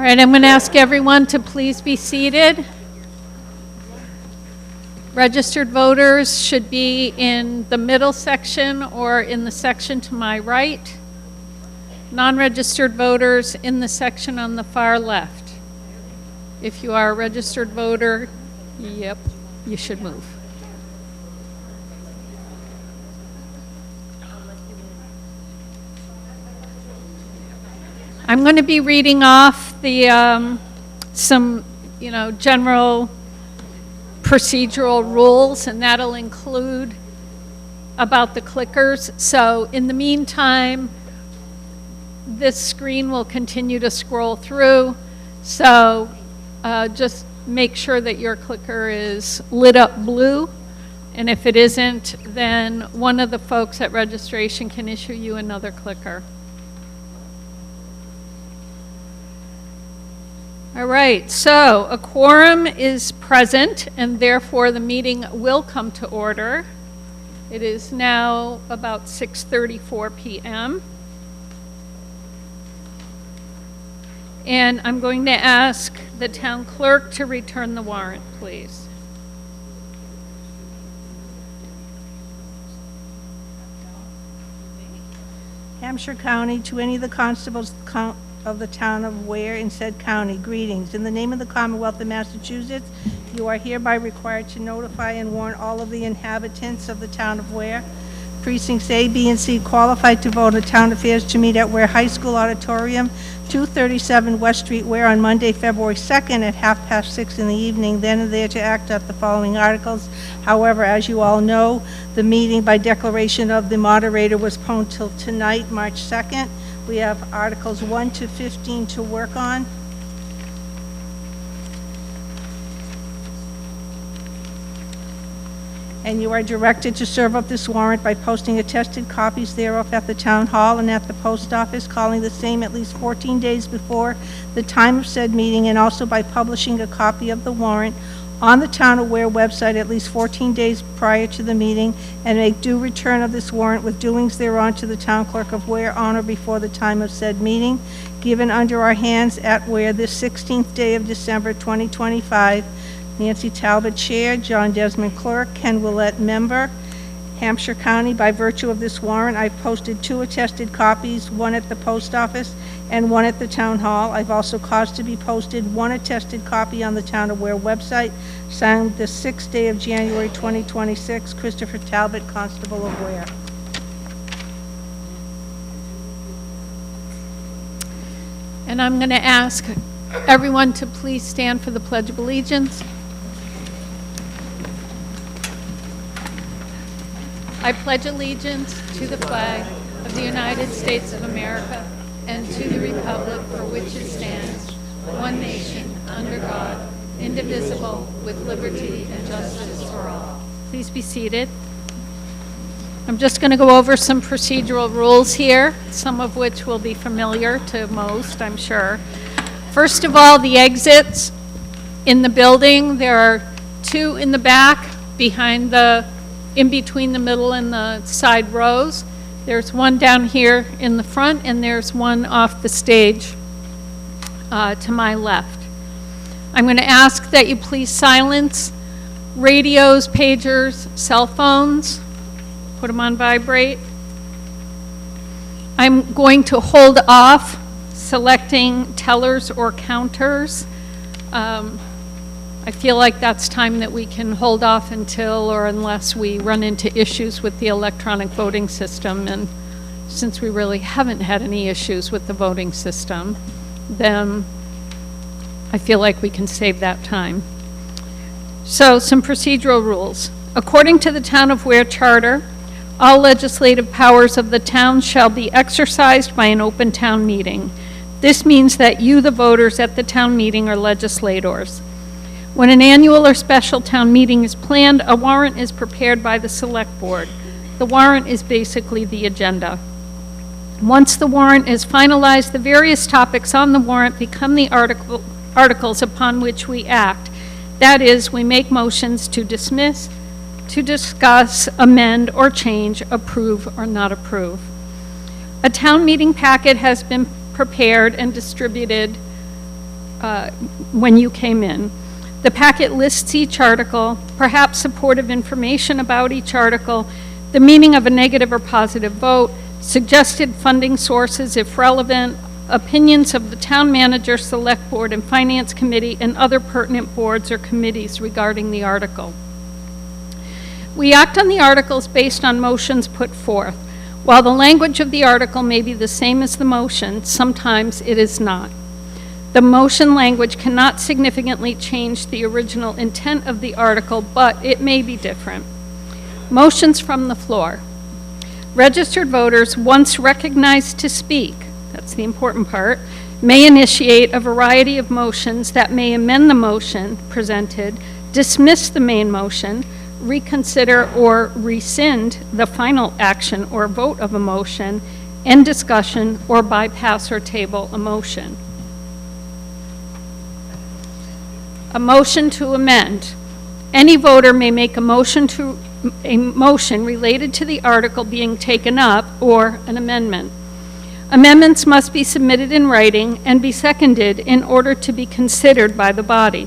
right, I'm going to ask everyone to please be seated. Registered voters should be in the middle section or in the section to my right. Non-registered voters in the section on the far left. If you are a registered voter, yep, you should move. I'm going to be reading off the some, general procedural rules, and that'll include about the clickers. So in the meantime, this screen will continue to scroll through. So just make sure that your clicker is lit up blue. And if it isn't, then one of the folks at registration can issue you another clicker. All right, so a quorum is present, and therefore the meeting will come to order. It is now about 6:34 p.m. And I'm going to ask the town clerk to return the warrant, please. Hampshire County, to any of the constables of the town of Ware in said county, greetings. In the name of the Commonwealth of Massachusetts, you are hereby required to notify and warn all of the inhabitants of the town of Ware, precincts A, B, and C, qualified to vote at town affairs to meet at Ware High School Auditorium, 237 West Street, Ware, on Monday, February 2nd at 6:30 in the evening, then and there to act at the following articles. However, as you all know, the meeting by declaration of the moderator was postponed till tonight, March 2nd. We have Articles 1 to 15 to work on. And you are directed to serve up this warrant by posting attested copies thereof at the town hall and at the post office, calling the same at least 14 days before the time of said meeting, and also by publishing a copy of the warrant on the Town of Ware website at least 14 days prior to the meeting, and make due return of this warrant with doings thereon to the town clerk of Ware on or before the time of said meeting, given under our hands at Ware this 16th day of December 2025. Nancy Talbot, Chair. John Desmond, Clerk. Ken Willett, Member. Hampshire County, by virtue of this warrant, I've posted 2 attested copies, one at the post office and one at the town hall. I've also caused to be posted 1 attested copy on the Town of Ware website, signed the 6th day of January 2026, Christopher Talbot, Constable of Ware. And I'm going to ask everyone to please stand for the Pledge of Allegiance. I pledge allegiance to the flag of the United States of America and to the republic for which it stands, one nation, under God, indivisible, with liberty and justice for all. Please be seated. I'm just going to go over some procedural rules here, some of which will be familiar to most, I'm sure. First of all, the exits in the building. There are 2 in the back, in between the middle and the side rows. There's one down here in the front, and there's one off the stage to my left. I'm going to ask that you please silence radios, pagers, cell phones. Put them on vibrate. I'm going to hold off selecting tellers or counters. I feel like that's time that we can hold off until or unless we run into issues with the electronic voting system. And since we really haven't had any issues with the voting system, then I feel like we can save that time. So some procedural rules. According to the Town of Ware Charter, all legislative powers of the town shall be exercised by an open town meeting. This means that you, the voters at the town meeting, are legislators. When an annual or special town meeting is planned, a warrant is prepared by the select board. The warrant is basically the agenda. Once the warrant is finalized, the various topics on the warrant become the articles upon which we act. That is, we make motions to dismiss, to discuss, amend, or change, approve, or not approve. A town meeting packet has been prepared and distributed when you came in. The packet lists each article, perhaps supportive information about each article, the meaning of a negative or positive vote, suggested funding sources if relevant, opinions of the town manager, select board, and finance committee, and other pertinent boards or committees regarding the article. We act on the articles based on motions put forth. While the language of the article may be the same as the motion, sometimes it is not. The motion language cannot significantly change the original intent of the article, but it may be different. Motions from the floor. Registered voters, once recognized to speak, that's the important part, may initiate a variety of motions that may amend the motion presented, dismiss the main motion, reconsider or rescind the final action or vote of a motion, end discussion, or bypass or table a motion. A motion to amend. Any voter may make a motion related to the article being taken up or an amendment. Amendments must be submitted in writing and be seconded in order to be considered by the body.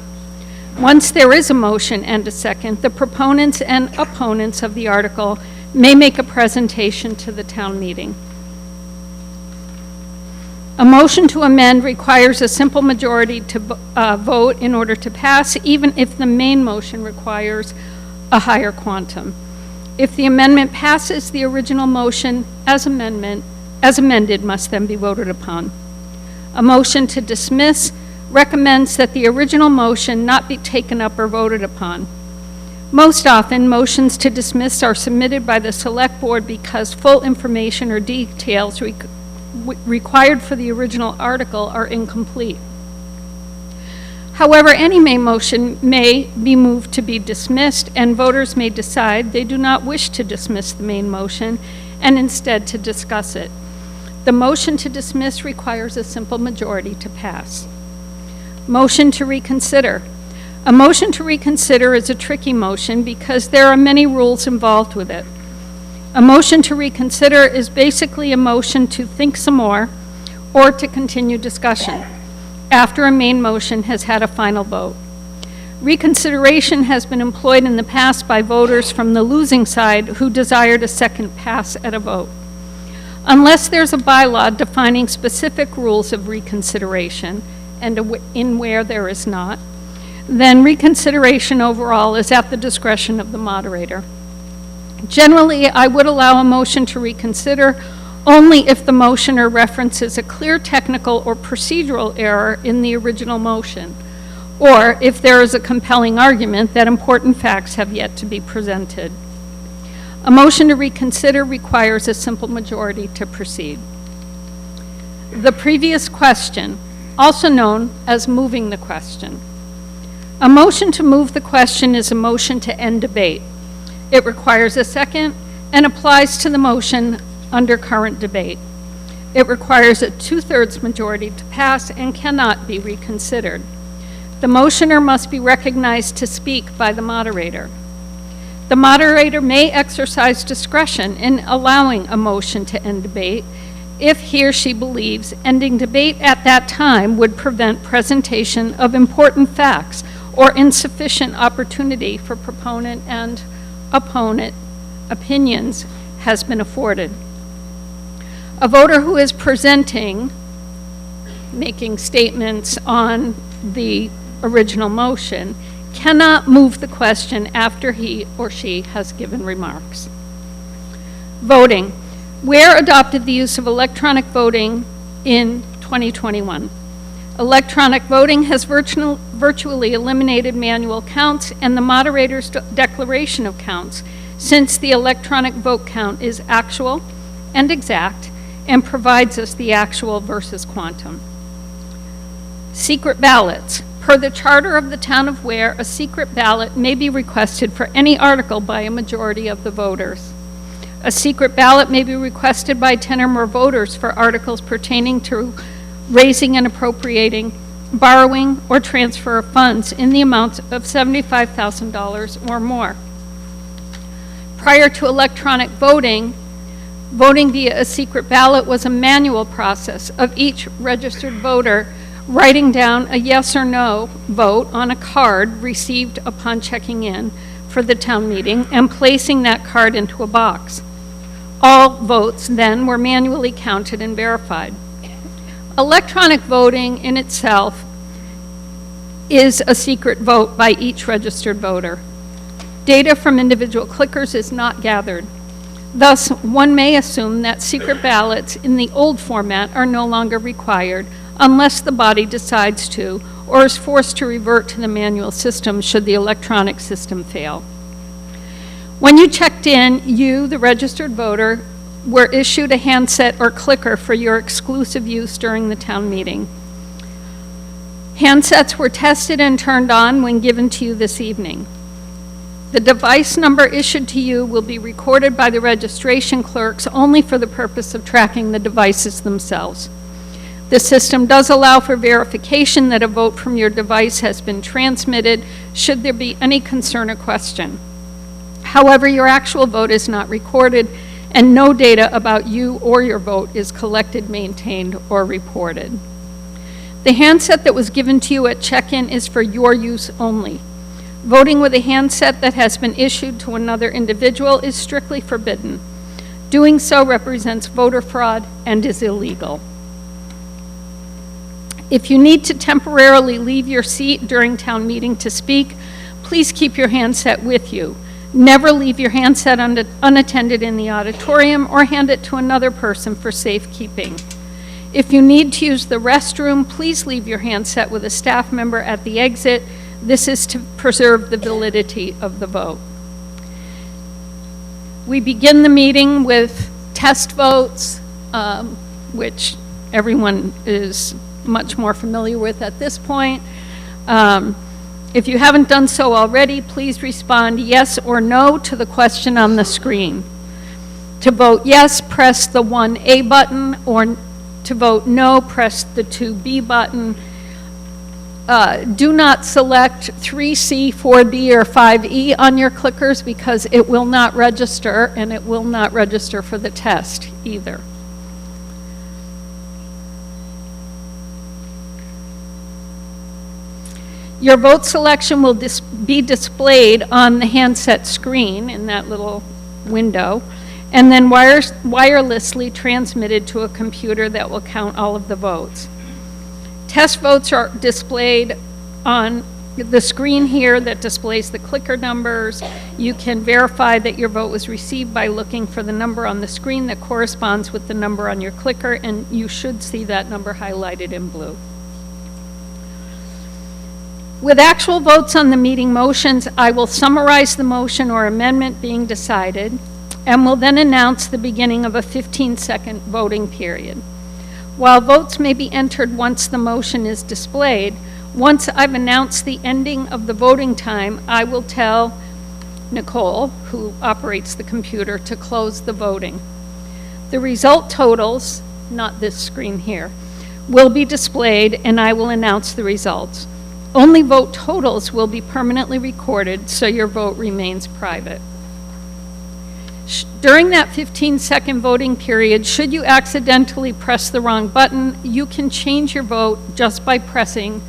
Once there is a motion and a second, the proponents and opponents of the article may make a presentation to the town meeting. A motion to amend requires a simple majority to vote in order to pass, even if the main motion requires a higher quantum. If the amendment passes, the original motion as amended must then be voted upon. A motion to dismiss recommends that the original motion not be taken up or voted upon. Most often, motions to dismiss are submitted by the select board because full information or details required for the original article are incomplete. However, any main motion may be moved to be dismissed, and voters may decide they do not wish to dismiss the main motion and instead to discuss it. The motion to dismiss requires a simple majority to pass. Motion to reconsider. A motion to reconsider is a tricky motion because there are many rules involved with it. A motion to reconsider is basically a motion to think some more or to continue discussion after a main motion has had a final vote. Reconsideration has been employed in the past by voters from the losing side who desired a second pass at a vote. Unless there's a bylaw defining specific rules of reconsideration, and in where there is not, then reconsideration overall is at the discretion of the moderator. Generally, I would allow a motion to reconsider only if the motioner references a clear technical or procedural error in the original motion, or if there is a compelling argument that important facts have yet to be presented. A motion to reconsider requires a simple majority to proceed. The previous question, also known as moving the question. A motion to move the question is a motion to end debate. It requires a second and applies to the motion under current debate. It requires a 2/3 majority to pass and cannot be reconsidered. The motioner must be recognized to speak by the moderator. The moderator may exercise discretion in allowing a motion to end debate if he or she believes ending debate at that time would prevent presentation of important facts or insufficient opportunity for proponent and opponent opinions has been afforded. A voter who is presenting, making statements on the original motion, cannot move the question after he or she has given remarks. Voting. Where adopted the use of electronic voting in 2021. Electronic voting has virtually eliminated manual counts and the moderator's declaration of counts, since the electronic vote count is actual and exact and provides us the actual versus quantum. Secret ballots. Per the charter of the town of Ware, a secret ballot may be requested for any article by a majority of the voters. A secret ballot may be requested by 10 or more voters for articles pertaining to raising and appropriating, borrowing, or transfer of funds in the amount of $75,000 or more. Prior to electronic voting, voting via a secret ballot was a manual process of each registered voter writing down a yes or no vote on a card received upon checking in for the town meeting and placing that card into a box. All votes then were manually counted and verified. Electronic voting in itself is a secret vote by each registered voter. Data from individual clickers is not gathered. Thus, one may assume that secret ballots in the old format are no longer required unless the body decides to or is forced to revert to the manual system should the electronic system fail. When you checked in, you, the registered voter, were issued a handset or clicker for your exclusive use during the town meeting. Handsets were tested and turned on when given to you this evening. The device number issued to you will be recorded by the registration clerks only for the purpose of tracking the devices themselves. The system does allow for verification that a vote from your device has been transmitted should there be any concern or question. However, your actual vote is not recorded and no data about you or your vote is collected, maintained, or reported. The handset that was given to you at check-in is for your use only. Voting with a handset that has been issued to another individual is strictly forbidden. Doing so represents voter fraud and is illegal. If you need to temporarily leave your seat during town meeting to speak, please keep your handset with you. Never leave your handset unattended in the auditorium or hand it to another person for safekeeping. If you need to use the restroom, please leave your handset with a staff member at the exit. This is to preserve the validity of the vote. We begin the meeting with test votes, which everyone is much more familiar with at this point. If you haven't done so already, please respond yes or no to the question on the screen. To vote yes, press the 1A button, or to vote no, press the 2B button. Do not select 3C, 4D, or 5E on your clickers because it will not register, and it will not register for the test either. Your vote selection will be displayed on the handset screen in that little window, and then wirelessly transmitted to a computer that will count all of the votes. Test votes are displayed on the screen here that displays the clicker numbers. You can verify that your vote was received by looking for the number on the screen that corresponds with the number on your clicker, and you should see that number highlighted in blue. With actual votes on the meeting motions, I will summarize the motion or amendment being decided and will then announce the beginning of a 15-second voting period. While votes may be entered once the motion is displayed, once I've announced the ending of the voting time, I will tell Nicole, who operates the computer, to close the voting. The result totals, not this screen here, will be displayed and I will announce the results. Only vote totals will be permanently recorded, so your vote remains private. During that 15-second voting period, should you accidentally press the wrong button, you can change your vote just by pressing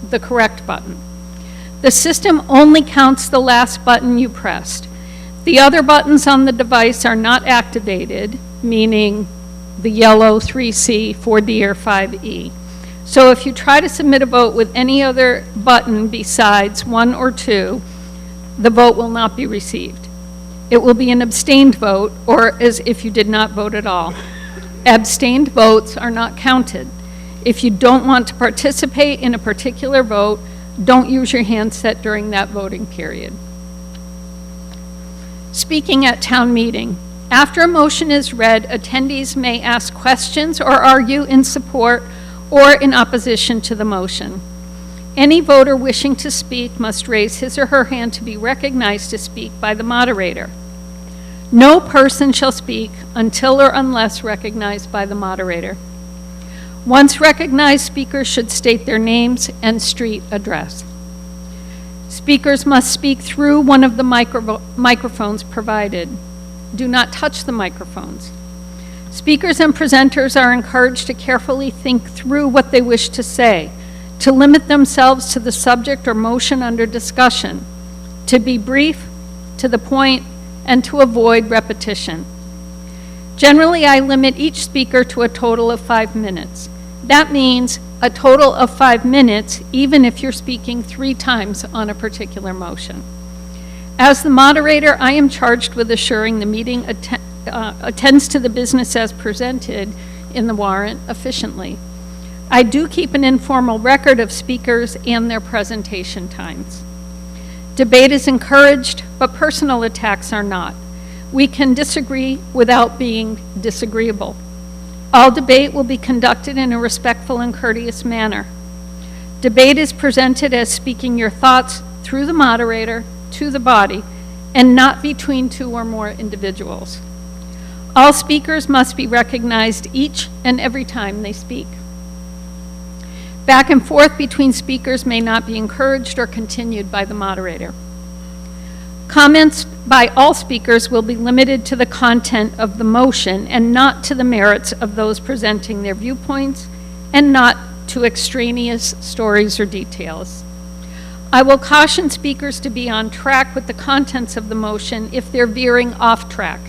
the correct button. The system only counts the last button you pressed. The other buttons on the device are not activated, meaning the yellow 3C, 4D, or 5E. So if you try to submit a vote with any other button besides 1 or 2, the vote will not be received. It will be an abstained vote, or as if you did not vote at all. Abstained votes are not counted. If you don't want to participate in a particular vote, don't use your handset during that voting period. Speaking at town meeting. After a motion is read, attendees may ask questions or argue in support or in opposition to the motion. Any voter wishing to speak must raise his or her hand to be recognized to speak by the moderator. No person shall speak until or unless recognized by the moderator. Once recognized, speakers should state their names and street address. Speakers must speak through one of the microphones provided. Do not touch the microphones. Speakers and presenters are encouraged to carefully think through what they wish to say, to limit themselves to the subject or motion under discussion, to be brief, to the point, and to avoid repetition. Generally, I limit each speaker to a total of 5 minutes. That means a total of 5 minutes, even if you're speaking 3 times on a particular motion. As the moderator, I am charged with assuring the meeting attends to the business as presented in the warrant efficiently. I do keep an informal record of speakers and their presentation times. Debate is encouraged, but personal attacks are not. We can disagree without being disagreeable. All debate will be conducted in a respectful and courteous manner. Debate is presented as speaking your thoughts through the moderator to the body, and not between 2 or more individuals. All speakers must be recognized each and every time they speak. Back and forth between speakers may not be encouraged or continued by the moderator. Comments by all speakers will be limited to the content of the motion and not to the merits of those presenting their viewpoints, and not to extraneous stories or details. I will caution speakers to be on track with the contents of the motion if they're veering off track.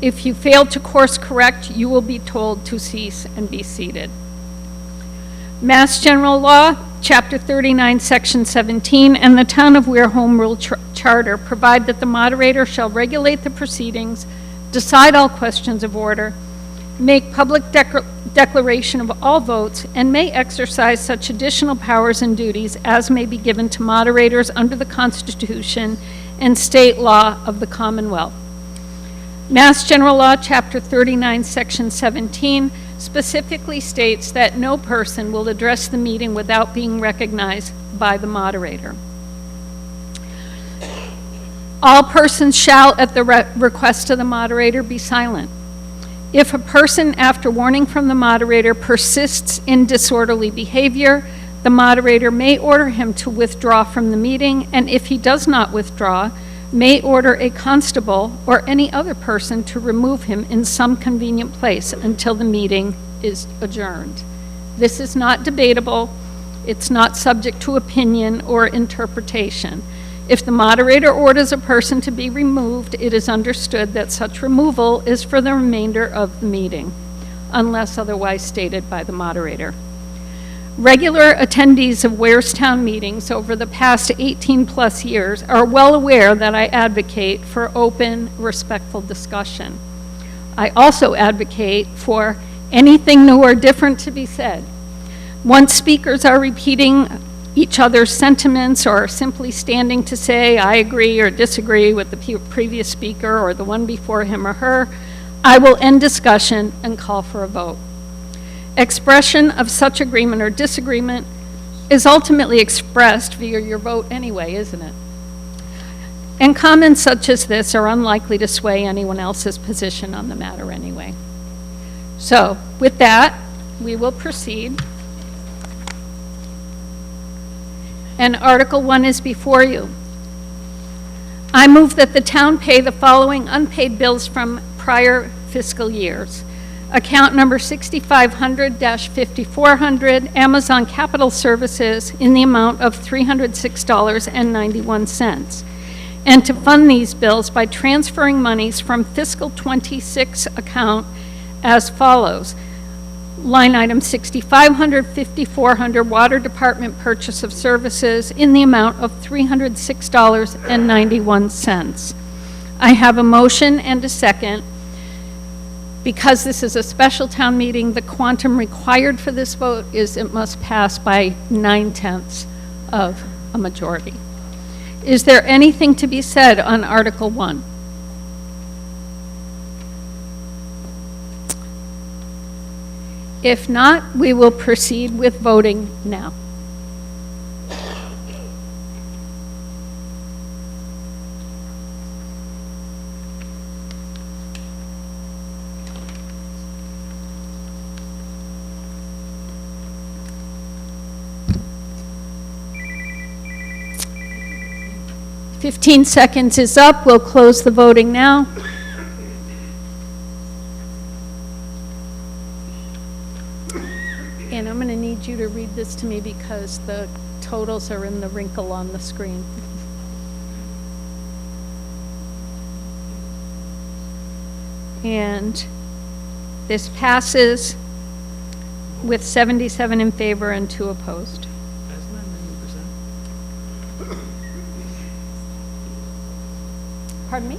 If you fail to course correct, you will be told to cease and be seated. Mass General Law, Chapter 39, Section 17, and the Town of Ware Home Rule Charter provide that the moderator shall regulate the proceedings, decide all questions of order, make public declaration of all votes, and may exercise such additional powers and duties as may be given to moderators under the Constitution and state law of the Commonwealth. Mass General Law, Chapter 39, Section 17, specifically states that no person will address the meeting without being recognized by the moderator. All persons shall, at the request of the moderator, be silent. If a person, after warning from the moderator, persists in disorderly behavior, the moderator may order him to withdraw from the meeting, and if he does not withdraw, may order a constable or any other person to remove him in some convenient place until the meeting is adjourned. This is not debatable. It's not subject to opinion or interpretation. If the moderator orders a person to be removed, it is understood that such removal is for the remainder of the meeting, unless otherwise stated by the moderator. Regular attendees of Warestown meetings over the past 18+ years are well aware that I advocate for open, respectful discussion. I also advocate for anything new or different to be said. Once speakers are repeating each other's sentiments or simply standing to say, I agree or disagree with the previous speaker or the one before him or her, I will end discussion and call for a vote. Expression of such agreement or disagreement is ultimately expressed via your vote anyway, isn't it? And comments such as this are unlikely to sway anyone else's position on the matter anyway. So, with that, we will proceed. And Article 1 is before you. I move that the town pay the following unpaid bills from prior fiscal years. Account number 6500-5400, Amazon Capital Services, in the amount of $306.91. And to fund these bills by transferring monies from fiscal 26 account as follows. Line item 6500-5400, Water Department Purchase of Services, in the amount of $306.91. I have a motion and a second. Because this is a special town meeting, the quantum required for this vote is it must pass by 9/10 of a majority. Is there anything to be said on Article 1? If not, we will proceed with voting now. Fifteen seconds is up. We'll close the voting now. And I'm going to need you to read this to me because the totals are in the wrinkle on the screen. And this passes with 77 in favor and 2 opposed. Isn't that 90%? Pardon me?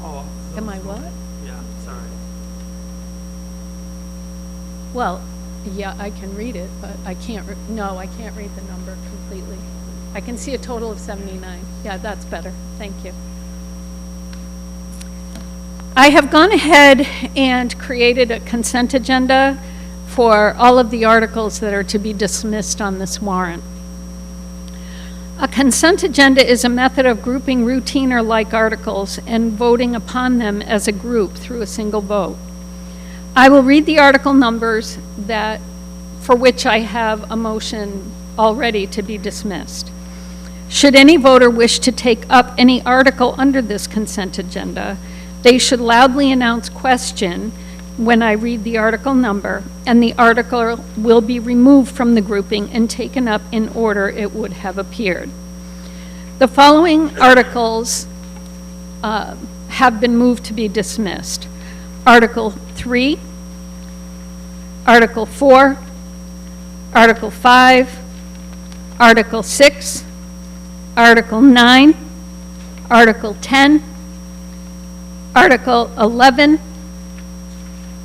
Oh. Am I what? Yeah, sorry. Well, yeah, I can read it, but I can't, no, I can't read the number completely. I can see a total of 79. Yeah, that's better. Thank you. I have gone ahead and created a consent agenda for all of the articles that are to be dismissed on this warrant. A consent agenda is a method of grouping routine or like articles and voting upon them as a group through a single vote. I will read the article numbers for which I have a motion already to be dismissed. Should any voter wish to take up any article under this consent agenda, they should loudly announce question when I read the article number, and the article will be removed from the grouping and taken up in order it would have appeared. The following articles have been moved to be dismissed. Article 3, Article 4, Article 5, Article 6, Article 9, Article 10, Article 11,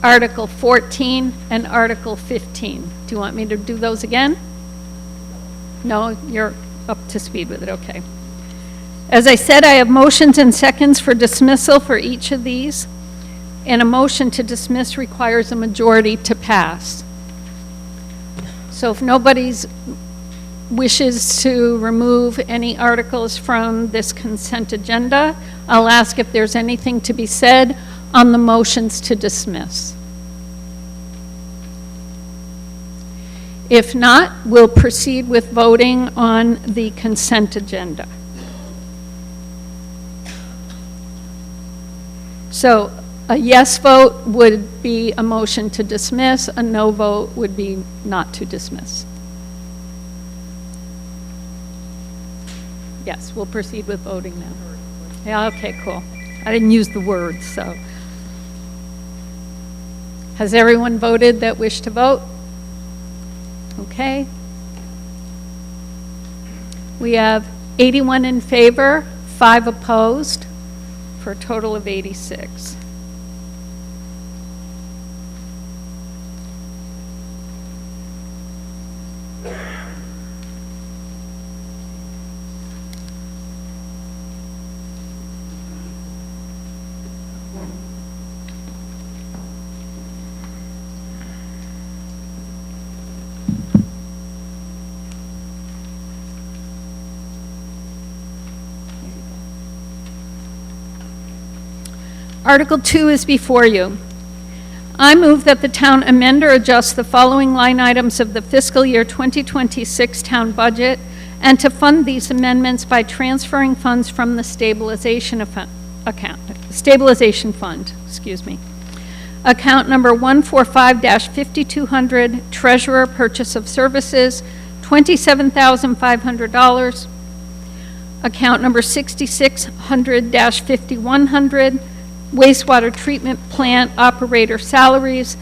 Article 14, and Article 15. Do you want me to do those again? No, you're up to speed with it, okay. As I said, I have motions and seconds for dismissal for each of these, and a motion to dismiss requires a majority to pass. So if nobody's wishes to remove any articles from this consent agenda, I'll ask if there's anything to be said on the motions to dismiss. If not, we'll proceed with voting on the consent agenda. So a yes vote would be a motion to dismiss, a no vote would be not to dismiss. Yes, we'll proceed with voting now. Yeah, okay, cool. I didn't use the words, so. Has everyone voted that wished to vote? Okay. We have 81 in favor, 5 opposed, for a total of 86. Article 2 is before you. I move that the town amend or adjust the following line items of the fiscal year 2026 town budget and to fund these amendments by transferring funds from the stabilization fund. Account number 145-5200, treasurer purchase of services, $27,500. Account number 6600-5100, wastewater treatment plant operator salaries,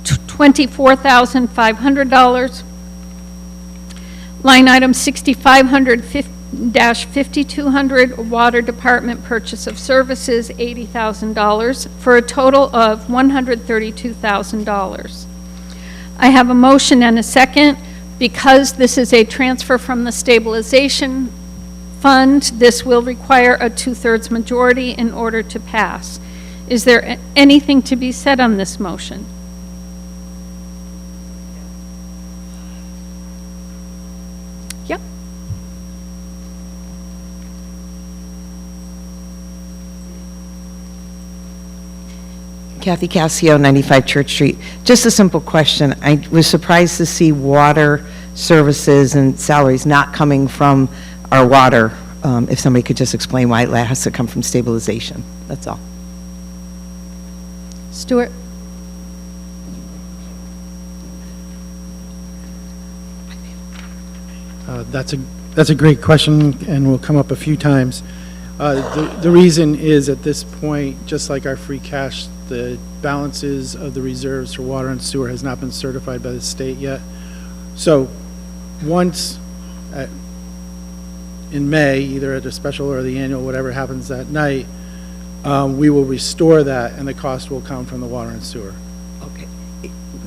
$24,500. Line item 6500-5200, water department purchase of services, $80,000, for a total of $132,000. I have a motion and a second. Because this is a transfer from the stabilization fund, this will require a 2/3 majority in order to pass. Is there anything to be said on this motion? Yep. Kathy Cassio, 95 Church Street. Just a simple question. I was surprised to see water services and salaries not coming from our water. If somebody could just explain why it has to come from stabilization. That's all. Stuart? That's a great question and will come up a few times. The reason is at this point, just like our free cash, the balances of the reserves for water and sewer has not been certified by the state yet. So once in May, either at the special or the annual, whatever happens that night, we will restore that and the cost will come from the water and sewer. Okay.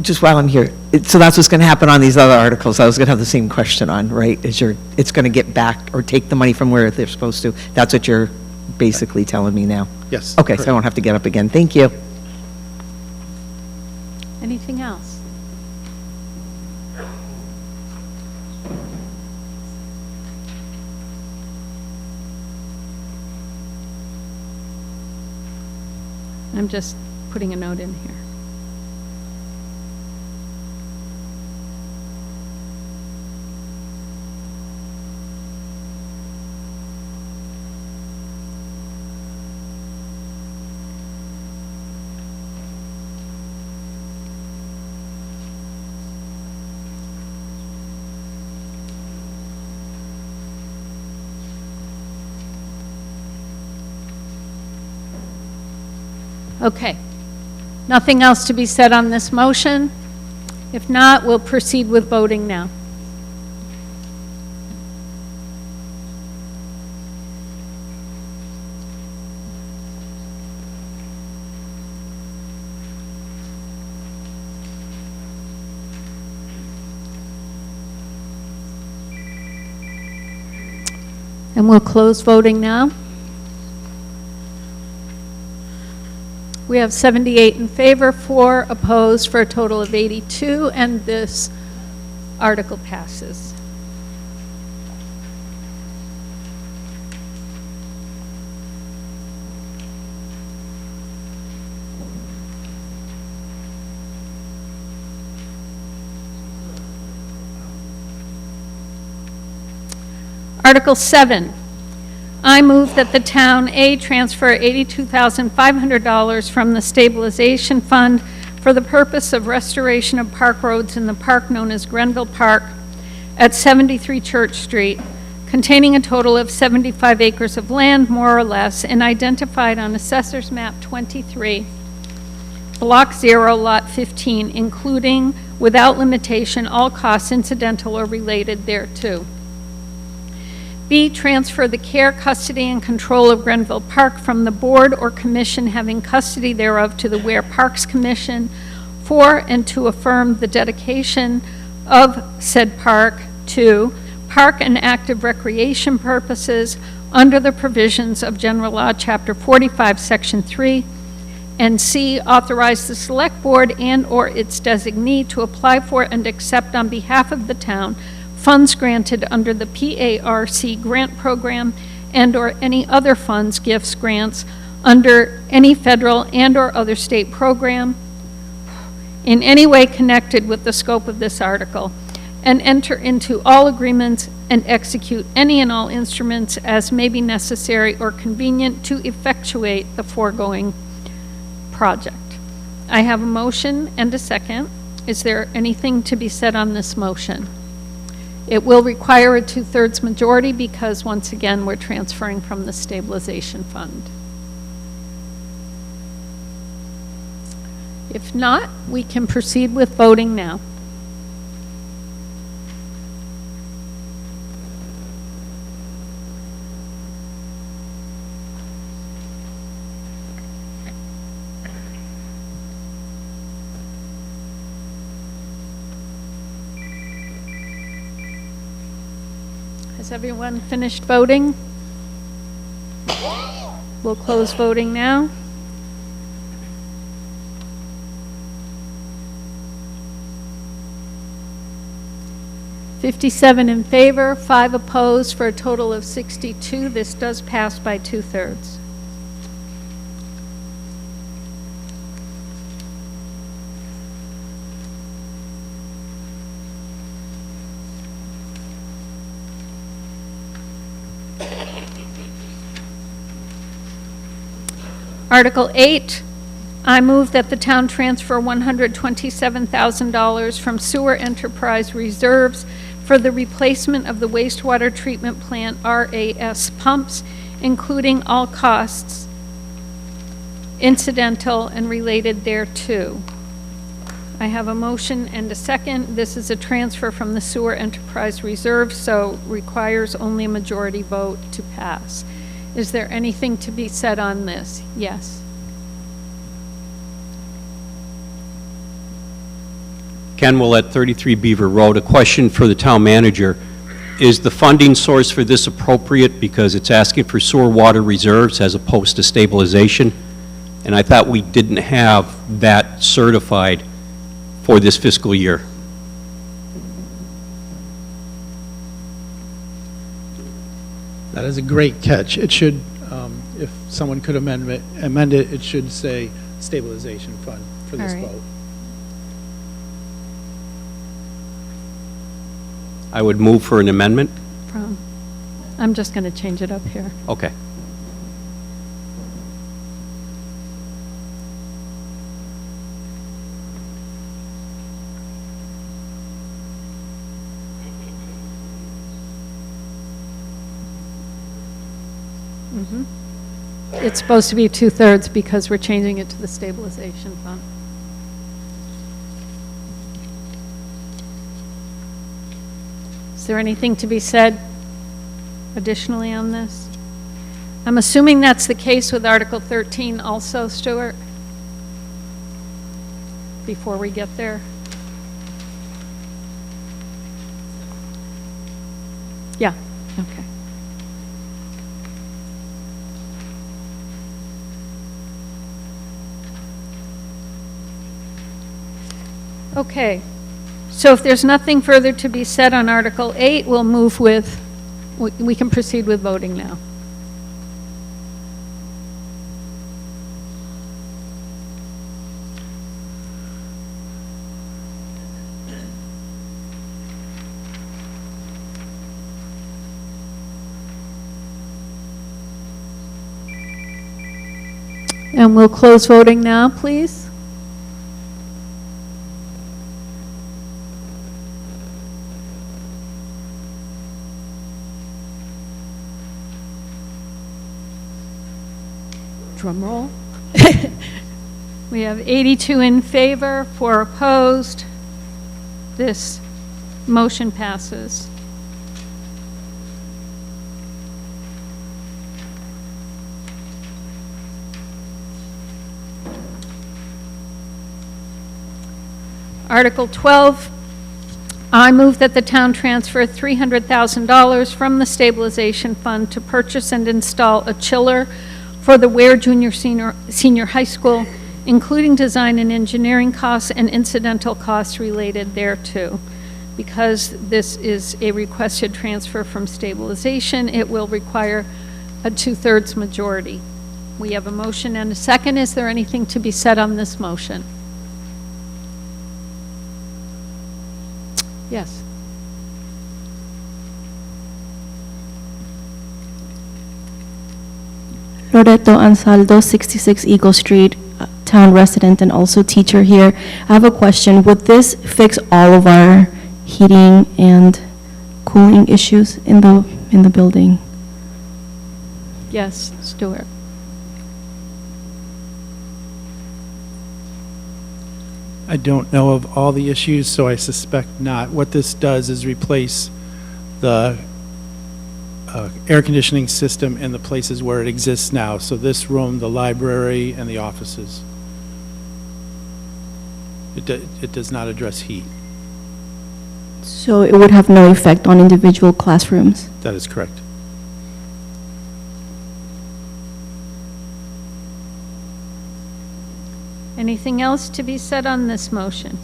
Just while I'm here, so that's what's going to happen on these other articles. I was going to have the same question on, right? It's going to get back or take the money from where they're supposed to. That's what you're basically telling me now. Yes. Okay, so I don't have to get up again. Thank you. Anything else? I'm just putting a note in here. Okay. Nothing else to be said on this motion? If not, we'll proceed with voting now. And we'll close voting now. We have 78 in favor, 4 opposed, for a total of 82, and this article passes. Article 7. I move that the town, A, transfer $82,500 from the stabilization fund for the purpose of restoration of park roads in the park known as Grenville Park at 73 Church Street, containing a total of 75 acres of land, more or less, and identified on Assessor's Map 23, Block 0, Lot 15, including, without limitation, all costs incidental or related thereto. B, transfer the care, custody, and control of Grenville Park from the board or commission having custody thereof to the Ware Parks Commission. 4, and to affirm the dedication of said park to park and active recreation purposes under the provisions of General Law, Chapter 45, Section 3. And C, authorize the Select Board and/or its designee to apply for and accept on behalf of the town funds granted under the PARC grant program and/or any other funds, gifts, grants under any federal and/or other state program in any way connected with the scope of this article, and enter into all agreements and execute any and all instruments as may be necessary or convenient to effectuate the foregoing project. I have a motion and a second. Is there anything to be said on this motion? It will require a 2/3 majority because, once again, we're transferring from the stabilization fund. If not, we can proceed with voting now. Has everyone finished voting? We'll close voting now. $57 in favor, 5 opposed, for a total of 62. This does pass by 2/3. Article 8, I move that the town transfer $127,000 from sewer enterprise reserves for the replacement of the wastewater treatment plant RAS pumps, including all costs incidental and related thereto. I have a motion and a second. This is a transfer from the Sewer Enterprise Reserve, so requires only a majority vote to pass. Is there anything to be said on this? Yes. Ken Will at 33 Beaver Road. A question for the town manager. Is the funding source for this appropriate because it's asking for sewer water reserves as opposed to stabilization? And I thought we didn't have that certified for this fiscal year. That is a great catch. It should, if someone could amend it, it should say stabilization fund for this All right. vote. I would move for an amendment. I'm just going to change it up here. Okay. It's supposed to be 2/3 because we're changing it to the stabilization fund. Is there anything to be said additionally on this? I'm assuming that's the case with Article 13 also, Stuart? Before we get there? Yeah, okay. Okay, so if there's nothing further to be said on Article 8, we'll move with, we can proceed with voting now. And we'll close voting now, please. Drum roll. We have 82 in favor, 4 opposed. This motion passes. Article 12, I move that the town transfer $300,000 from the stabilization fund to purchase and install a chiller for the Ware Junior Senior High School, including design and engineering costs and incidental costs related thereto. Because this is a requested transfer from stabilization, it will require a 2/3 majority. We have a motion and a second. Is there anything to be said on this motion? Yes. Loreto Ansaldo, 66 Eagle Street, town resident and also teacher here. I have a question. Would this fix all of our heating and cooling issues in the building? Yes, Stuart. I don't know of all the issues, so I suspect not. What this does is replace the air conditioning system in the places where it exists now. So this room, the library, and the offices. It does not address heat. So it would have no effect on individual classrooms? That is correct. Anything else to be said on this motion?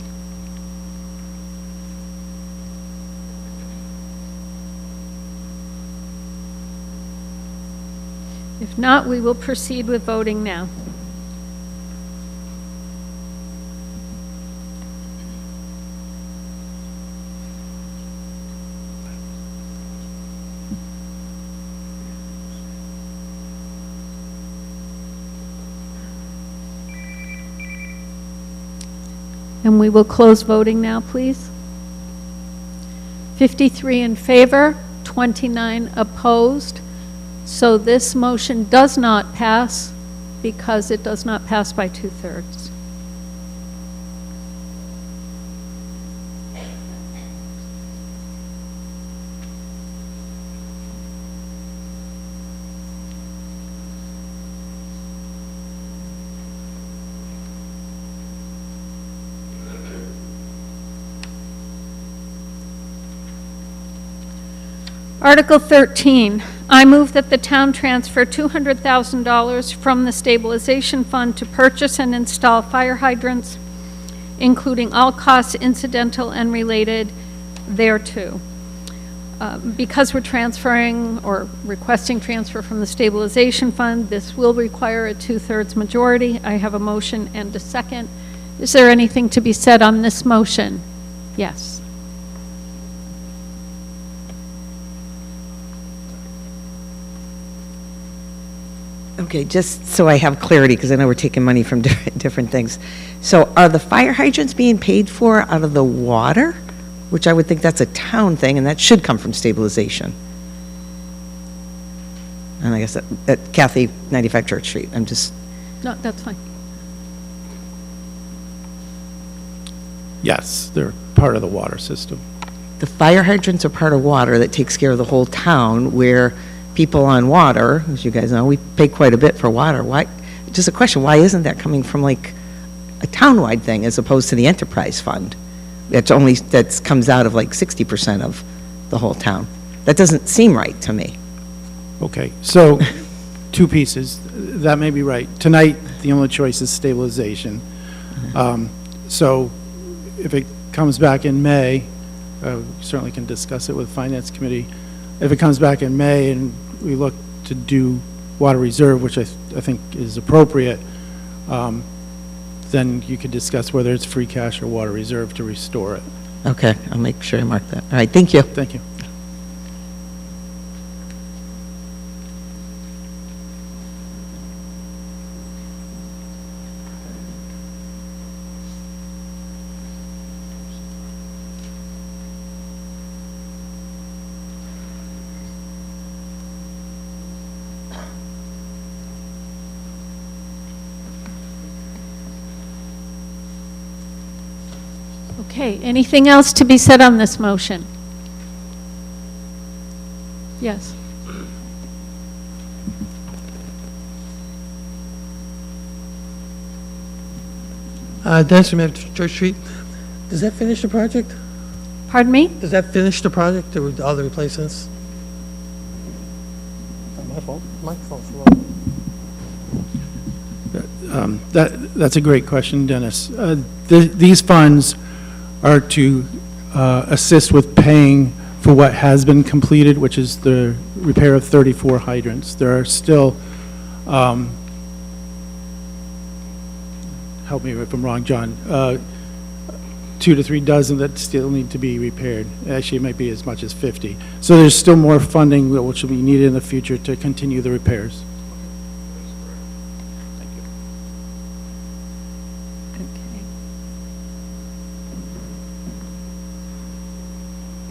If not, we will proceed with voting now. And we will close voting now, please. 53 in favor, 29 opposed. So this motion does not pass because it does not pass by 2/3. Article 13, I move that the town transfer $200,000 from the stabilization fund to purchase and install fire hydrants, including all costs incidental and related thereto. Because we're transferring or requesting transfer from the stabilization fund, this will require a 2/3 majority. I have a motion and a second. Is there anything to be said on this motion? Yes. Okay, just so I have clarity, because I know we're taking money from different things. So are the fire hydrants being paid for out of the water? Which I would think that's a town thing, and that should come from stabilization. And I guess at Kathy, 95 Church Street, I'm just, No, that's fine. Yes, they're part of the water system. the fire hydrants are part of water that takes care of the whole town, where people on water, as you guys know, we pay quite a bit for water. Why, just a question, why isn't that coming from like a townwide thing as opposed to the enterprise fund? That comes out of like 60% of the whole town. That doesn't seem right to me. Okay, so two pieces. That may be right. Tonight, the only choice is stabilization. So if it comes back in May, certainly can discuss it with Finance Committee. If it comes back in May and we look to do water reserve, which I think is appropriate, then you could discuss whether it's free cash or water reserve to restore it. Okay, I'll make sure I mark that. All right, thank you. Thank you. Okay, anything else to be said on this motion? Yes. Dennis from Church Street. Does that finish the project? Pardon me? Does that finish the project, all the replacements? Not my fault. Microphone's low. That's a great question, Dennis. These funds are to assist with paying for what has been completed, which is the repair of 34 hydrants. There are still, help me if I'm wrong, John, 2 to 3 dozen that still need to be repaired. Actually, it might be as much as 50. So there's still more funding which will be needed in the future to continue the repairs.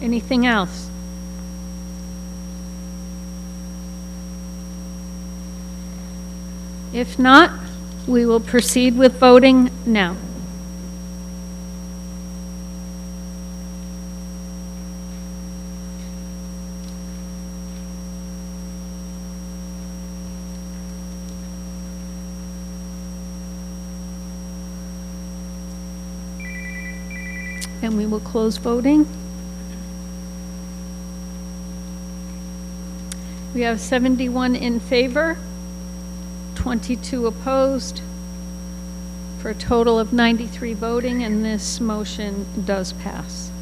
Anything else? If not, we will proceed with voting now. And we will close voting. We have 71 in favor, 22 opposed, for a total of 93 voting, and this motion does pass.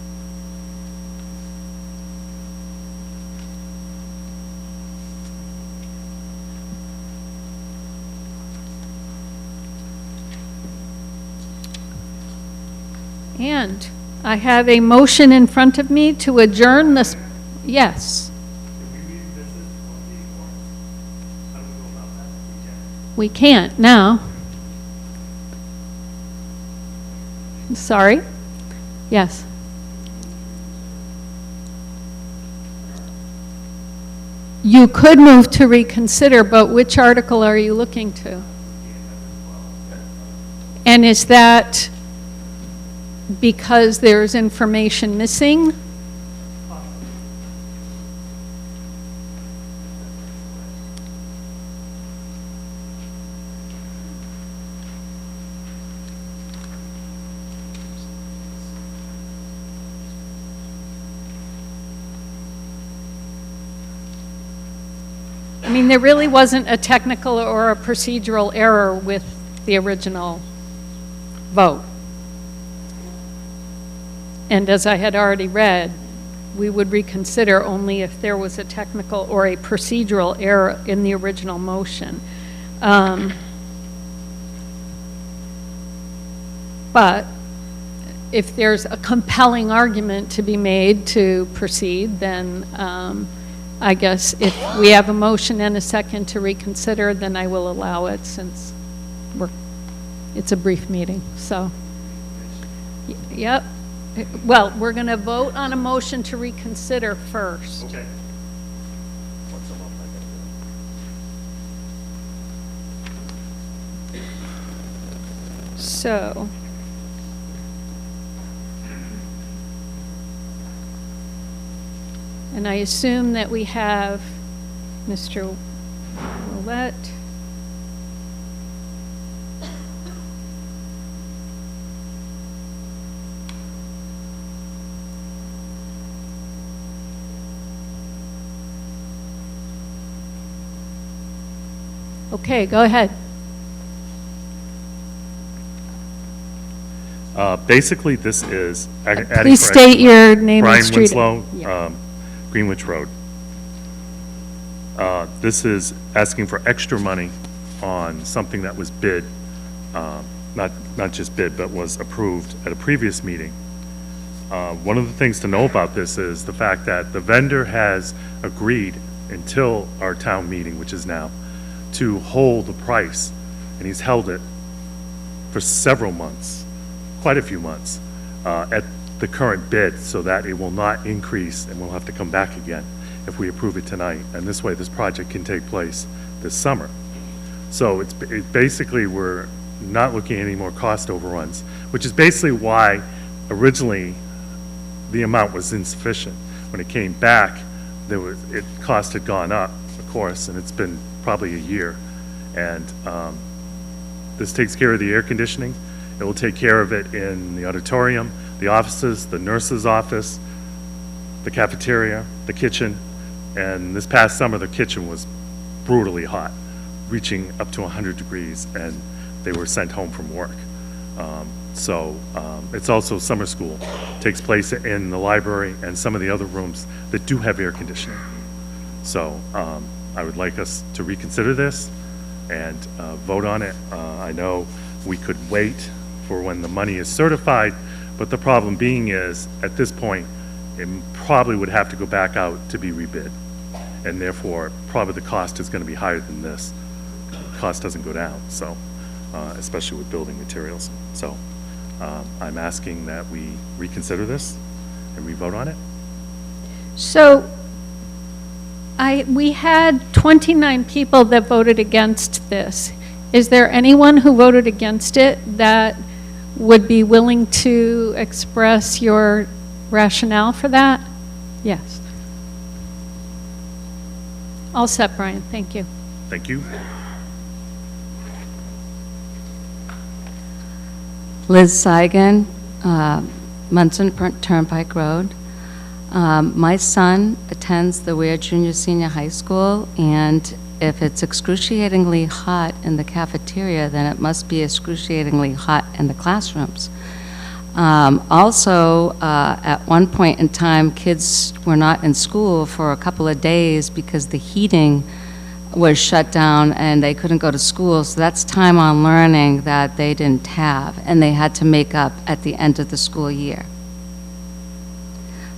And I have a motion in front of me to adjourn this, yes. We can't now. Sorry. Yes. You could move to reconsider, but which article are you looking to? And is that because there's information missing? I mean, there really wasn't a technical or a procedural error with the original vote. And as I had already read, we would reconsider only if there was a technical or a procedural error in the original motion. But if there's a compelling argument to be made to proceed, then I guess if we have a motion and a second to reconsider, then I will allow it since it's a brief meeting, so. Yep. Well, we're going to vote on a motion to reconsider first. Okay. So. And I assume that we have Mr. Willett. Okay, go ahead. Basically, this is adding Please state your name and Brian street. Winslow, Yeah. Greenwich Road. This is asking for extra money on something that was bid, not just bid, but was approved at a previous meeting. One of the things to know about this is the fact that the vendor has agreed until our town meeting, which is now, to hold the price, and he's held it for several months, quite a few months, at the current bid, so that it will not increase, and we'll have to come back again if we approve it tonight. And this way, this project can take place this summer. So it basically, we're not looking at any more cost overruns, which is basically why originally the amount was insufficient. When it came back, cost had gone up, of course, and it's been probably a year. And this takes care of the air conditioning. It will take care of it in the auditorium, the offices, the nurse's office, the cafeteria, the kitchen. And this past summer, the kitchen was brutally hot, reaching up to 100 degrees, and they were sent home from work. It's also summer school. Takes place in the library and some of the other rooms that do have air conditioning. So I would like us to reconsider this and vote on it. I know we could wait for when the money is certified, but the problem being is, at this point, it probably would have to go back out to be rebid. And therefore, probably the cost is going to be higher than this. Cost doesn't go down, so, especially with building materials. So I'm asking that we reconsider this and we-vote on it. So we had 29 people that voted against this. Is there anyone who voted against it that would be willing to express your rationale for that? Yes. All set, Brian. Thank you. Thank you. Liz Seigan, Munson Turnpike Road. My son attends the Ware Junior Senior High School, and if it's excruciatingly hot in the cafeteria, then it must be excruciatingly hot in the classrooms. Also, at one point in time, kids were not in school for a couple of days because the heating was shut down and they couldn't go to school. So that's time on learning that they didn't have, and they had to make up at the end of the school year.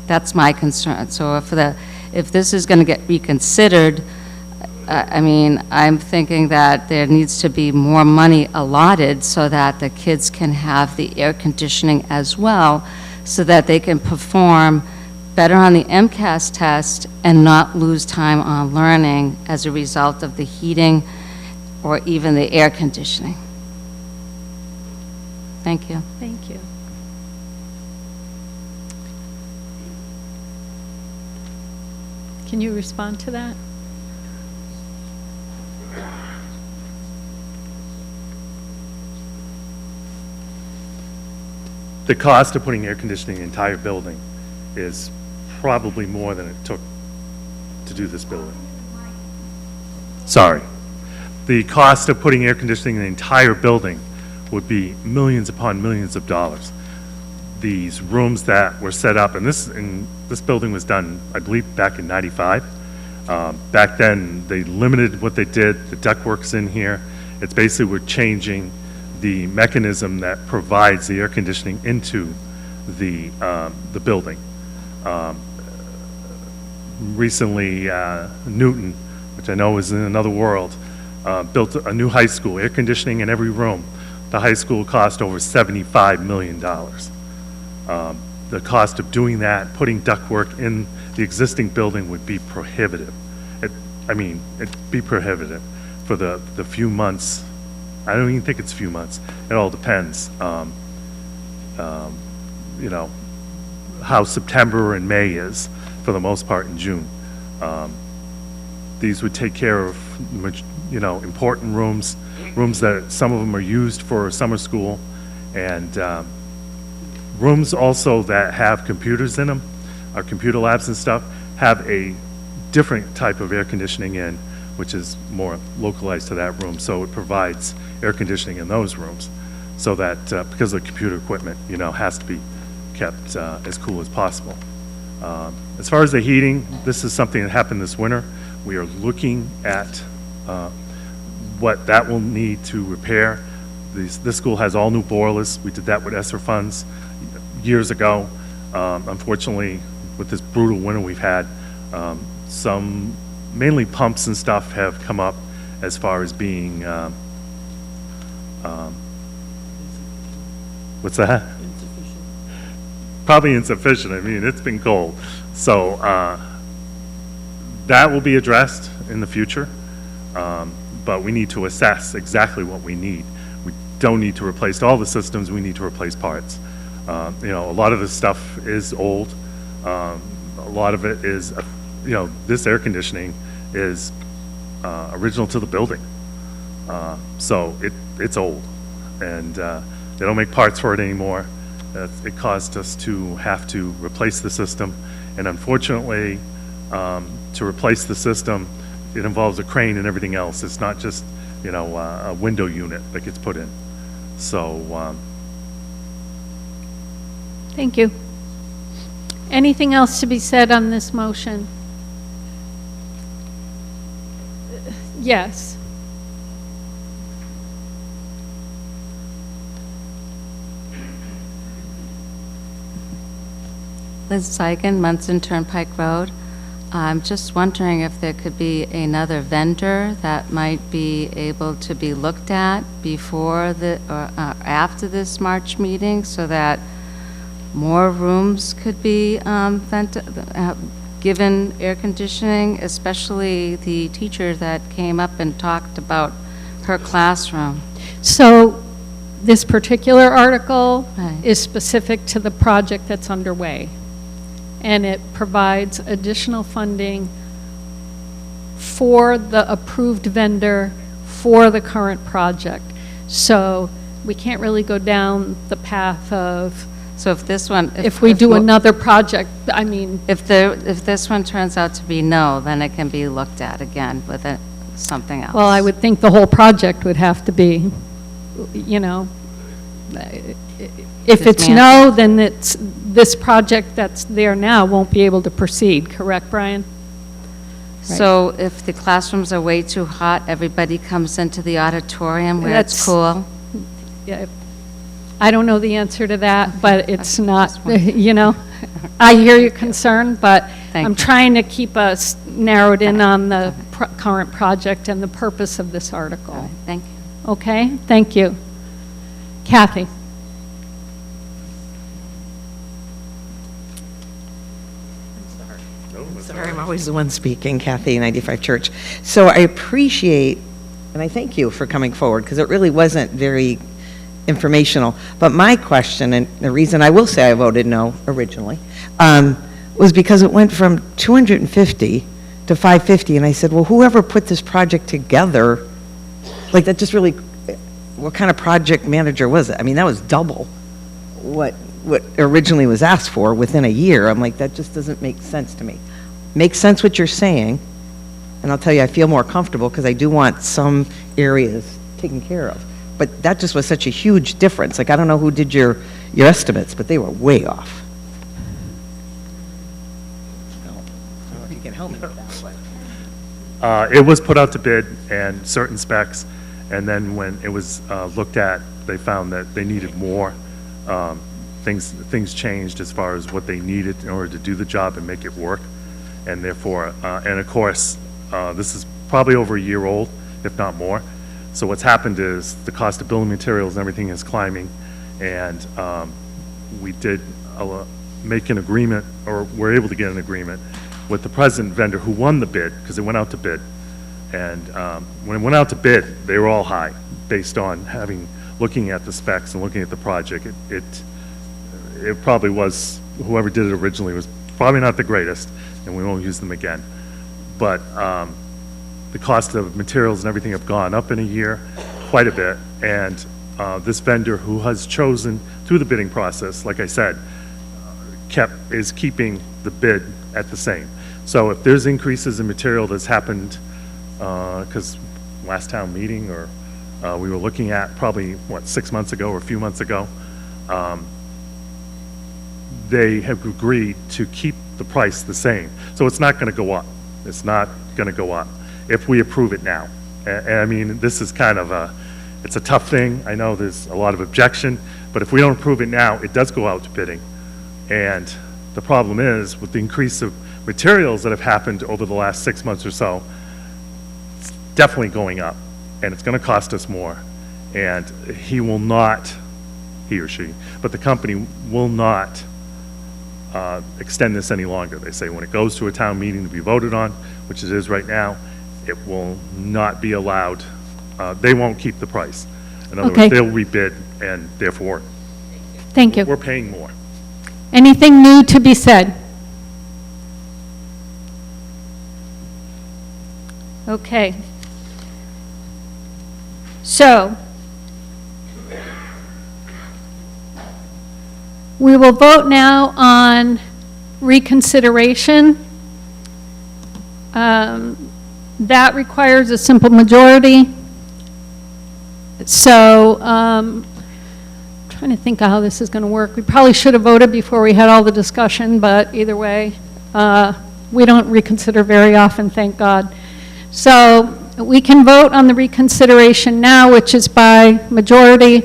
That's my concern. So if this is going to get reconsidered, I mean, I'm thinking that there needs to be more money allotted so that the kids can have the air conditioning as well, so that they can perform better on the MCAS test and not lose time on learning as a result of the heating or even the air conditioning. Thank you. Thank you. Can you respond to that? The cost of putting air conditioning in the entire building is probably more than it took to do this building. Sorry. The cost of putting air conditioning in the entire building would be millions upon millions of dollars. These rooms that were set up, and this building was done, I believe, back in '95. Back then, they limited what they did, the ductwork's in here. It's basically we're changing the mechanism that provides the air conditioning into the building. Recently, Newton, which I know is in another world, built a new high school, air conditioning in every room. The high school cost over $75 million. The cost of doing that, putting ductwork in the existing building would be prohibitive. It'd be prohibitive for the few months. I don't even think it's a few months. It all depends. You know, how September and May is, for the most part in June. These would take care of, you know, important rooms that some of them are used for summer school, and rooms also that have computers in them, our computer labs and stuff, have a different type of air conditioning in, which is more localized to that room, so it provides air conditioning in those rooms, so that, because the computer equipment, you know, has to be kept as cool as possible. As far as the heating, this is something that happened this winter. We are looking at what that will need to repair. This school has all new boilers. We did that with ESSER funds years ago. Unfortunately, with this brutal winter we've had, some mainly pumps and stuff have come up as far as being, what's that? Probably insufficient. I mean, it's been cold. So that will be addressed in the future, but we need to assess exactly what we need. We don't need to replace all the systems. We need to replace parts. You know, a lot of this stuff is old. A lot of it is, you know, this air conditioning is original to the building. So it's old, and they don't make parts for it anymore. It caused us to have to replace the system, and unfortunately, to replace the system, it involves a crane and everything else. It's not just, you know, a window unit that gets put in. So, Thank you. Anything else to be said on this motion? Yes. Liz Seigan, Munson Turnpike Road. I'm just wondering if there could be another vendor that might be able to be looked at before the, or after this March meeting, so that more rooms could be given air conditioning, especially the teacher that came up and talked about her classroom. So this particular article Right. is specific to the project that's underway, and it provides additional funding for the approved vendor for the current project. So we can't really go down the path of, So if this one... if we do another project, I mean, If this one turns out to be no, then it can be looked at again with something else. well, I would think the whole project would have to be, you know, if it's no, then it's, this project that's there now won't be able to proceed, correct, Brian? So if the classrooms are way too hot, everybody comes into the auditorium where it's That's- cool? Yeah, I don't know the answer to that, but it's not, you know, I hear your concern, but Thank I'm you. trying to keep us narrowed in on the current project and the purpose of this All article. right, thank you. Okay, thank you. Kathy? always the one speaking, Kathy, 95 Church. So I appreciate, and I thank you for coming forward, because it really wasn't very informational. But my question, and the reason I will say I voted no originally, was because it went from 250 to 550, and I said, well, whoever put this project together, like, that just really, what kind of project manager was it? I mean, that was double what originally was asked for within a year. I'm like, that just doesn't make sense to me. Makes sense what you're saying, and I'll tell you, I feel more comfortable because I do want some areas taken care of. But that just was such a huge difference. Like, I don't know who did your estimates, but they were way off. I don't know if you can help me with that, but. It was put out to bid and certain specs, and then when it was looked at, they found that they needed more. Things changed as far as what they needed in order to do the job and make it work. And therefore, and of course, this is probably over a year old, if not more. So what's happened is the cost of building materials and everything is climbing, and we did make an agreement, or were able to get an agreement with the present vendor who won the bid, because it went out to bid. And when it went out to bid, they were all high, based on looking at the specs and looking at the project. It probably was, whoever did it originally was probably not the greatest, and we won't use them again. But the cost of materials and everything have gone up in a year quite a bit, and this vendor who has chosen through the bidding process, like I said, is keeping the bid at the same. So if there's increases in material that's happened, because last town meeting, or we were looking at probably, 6 months ago or a few months ago, they have agreed to keep the price the same. So it's not going to go up. It's not going to go up if we approve it now. And I mean, this is kind of it's a tough thing. I know there's a lot of objection, but if we don't approve it now, it does go out to bidding. And the problem is, with the increase of materials that have happened over the last 6 months or so, it's definitely going up, and it's going to cost us more. And he or she, but the company will not extend this any longer. They say when it goes to a town meeting to be voted on, which it is right now, it will not be allowed. They won't keep the price. In other Okay. words, they'll rebid, and therefore, Thank you. we're paying more. Anything new to be said? Okay. So, we will vote now on reconsideration. That requires a simple majority. So, trying to think of how this is going to work. We probably should have voted before we had all the discussion, but either way, we don't reconsider very often, thank God. So we can vote on the reconsideration now, which is by majority.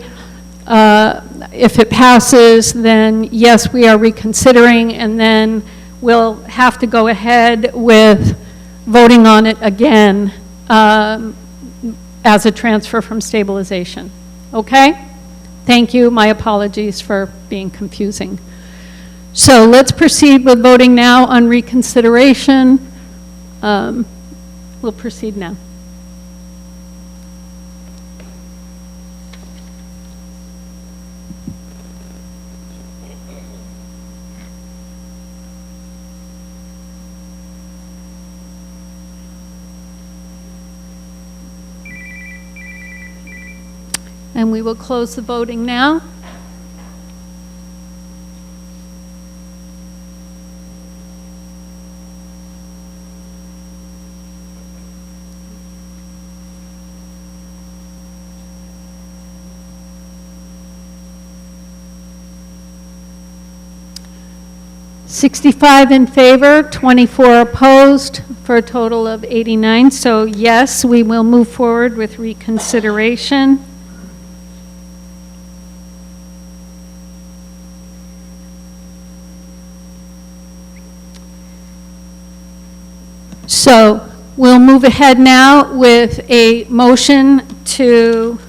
If it passes, then yes, we are reconsidering, and then we'll have to go ahead with voting on it again as a transfer from stabilization. Okay? Thank you. My apologies for being confusing. So let's proceed with voting now on reconsideration. We'll proceed now. And we will close the voting now. $65 in favor, 24 opposed, for a total of 89. So yes, we will move forward with reconsideration. So we'll move ahead now with a motion to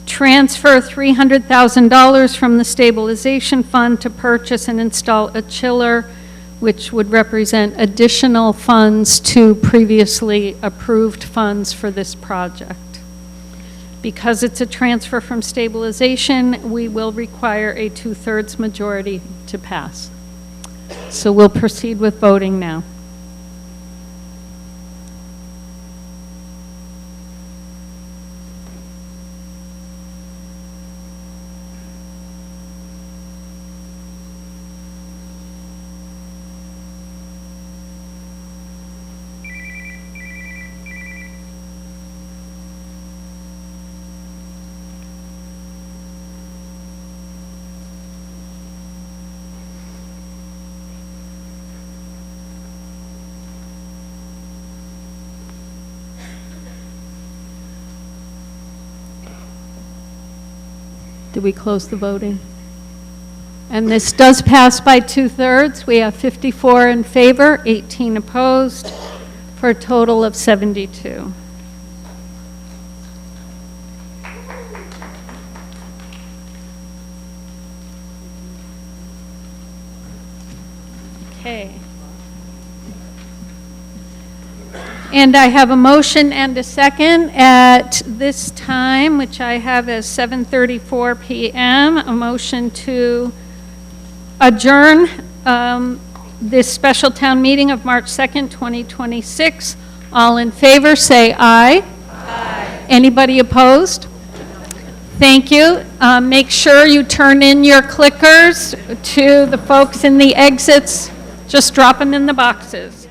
transfer $300,000 from the stabilization fund to purchase and install a chiller which would represent additional funds to previously approved funds for this project. Because it's a transfer from stabilization, we will require a 2/3 majority to pass. So we'll proceed with voting now. Did we close the voting? And this does pass by 2/3. We have 54 in favor, 18 opposed, for a total of 72. Okay. And I have a motion and a second at this time, which I have as 7:34 PM, a motion to adjourn this special town meeting of March 2nd, 2026. All in favor, say aye. Aye. Anybody opposed? Thank you. Make sure you turn in your clickers to the folks in the exits. Just drop them in the boxes.